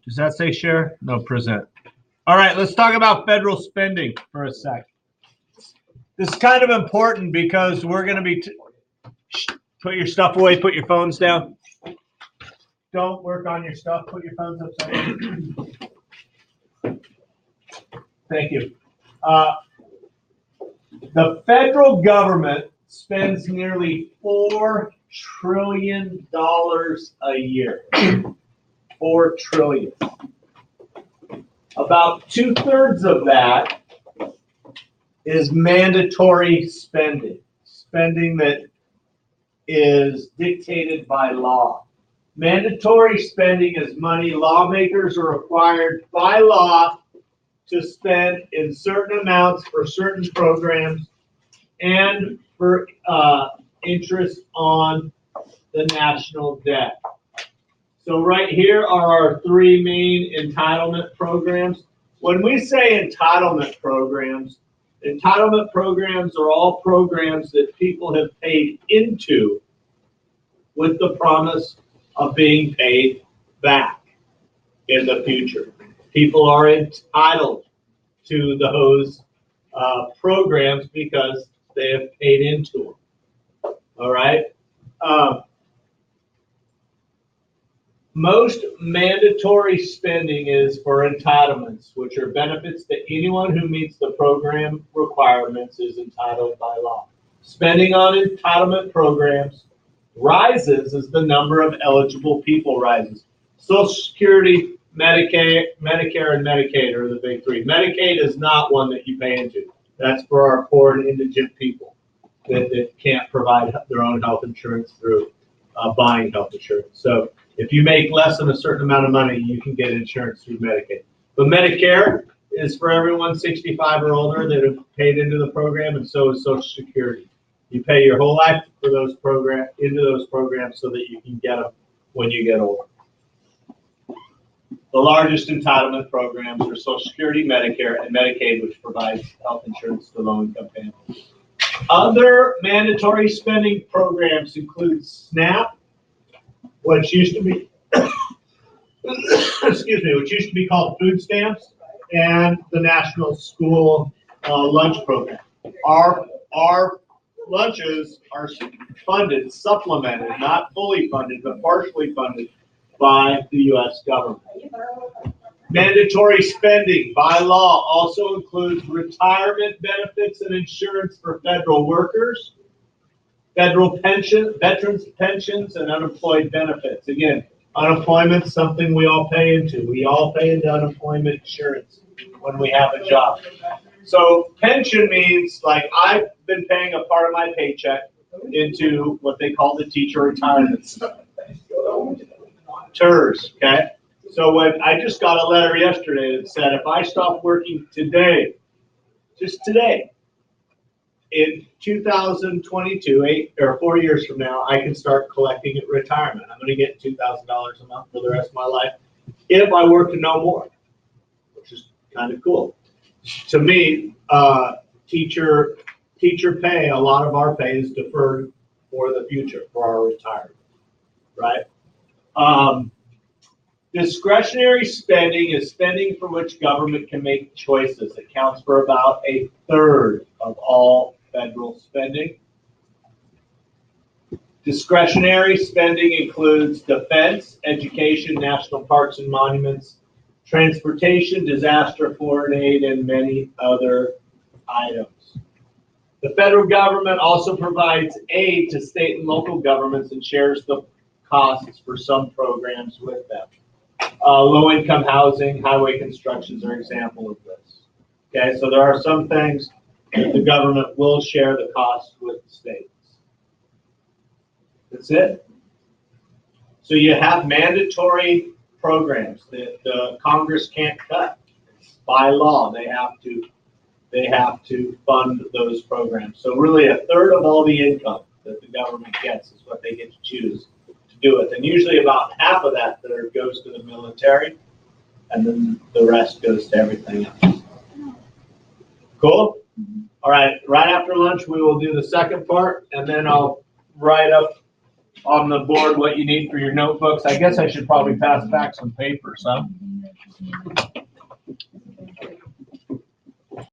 Does that say share? No, present. All right, let's talk about federal spending for a sec. This is kind of important because we're going to be put your stuff away, put your phones down. Don't work on your stuff. Put your phones upside down. Thank you. The federal government spends nearly $4 trillion a year. $4 trillion. About 2/3 of that is mandatory spending. Spending that is dictated by law. Mandatory spending is money lawmakers are required by law to spend in certain amounts for certain programs and for interest on the national debt. So right here are our three main entitlement programs. When we say entitlement programs are all programs that people have paid into with the promise of being paid back in the future. People are entitled to those programs because they have paid into them. All right. Most mandatory spending is for entitlements, which are benefits that anyone who meets the program requirements is entitled by law. Spending on entitlement programs rises as the number of eligible people rises. Social Security, Medicare, and Medicaid are the big three. Medicaid is not one that you pay into. That's for our poor and indigent people that can't provide their own health insurance through buying health insurance. So if you make less than a certain amount of money, you can get insurance through Medicaid. But Medicare is for everyone 65 or older that have paid into the program, and so is Social Security. You pay your whole life for those into those programs so that you can get them when you get older. The largest entitlement programs are Social Security, Medicare, and Medicaid, which provides health insurance to low-income families. Other mandatory spending programs include SNAP, which used to be, which used to be called food stamps, and the National School Lunch Program. Our lunches are funded, supplemented, not fully funded, but partially funded by the U.S. government. Mandatory spending by law also includes retirement benefits and insurance for federal workers, federal pension, veterans pensions, and unemployed benefits. Again, unemployment is something we all pay into. We all pay into unemployment insurance when we have a job. So pension means, like, I've been paying a part of my paycheck into what they call the teacher retirement system. TERS, okay? So when I just got a letter yesterday that said if I stop working today, just today, in 2022, 4 years from now, I can start collecting at retirement. I'm going to get $2,000 a month for the rest of my life if I work no more, which is kind of cool. To me, teacher pay, a lot of our pay is deferred for the future, for our retirement, right? Discretionary spending is spending for which government can make choices. It counts for about 1/3 of all federal spending. Discretionary spending includes defense, education, national parks and monuments, transportation, disaster, foreign aid, and many other items. The federal government also provides aid to state and local governments and shares the costs for some programs with them. Low-income housing, highway constructions are an example of this. Okay, so there are some things that the government will share the cost with the states. That's it. So you have mandatory programs that the Congress can't cut. By law, they have to fund those programs. So really 1/3 of all the income that the government gets is what they get to choose to do with. And usually about half of that goes to the military, and then the rest goes to everything else. Cool? All right, right after lunch, we will do the second part, and then I'll write up on the board what you need for your notebooks. I guess I should probably pass back some papers, huh?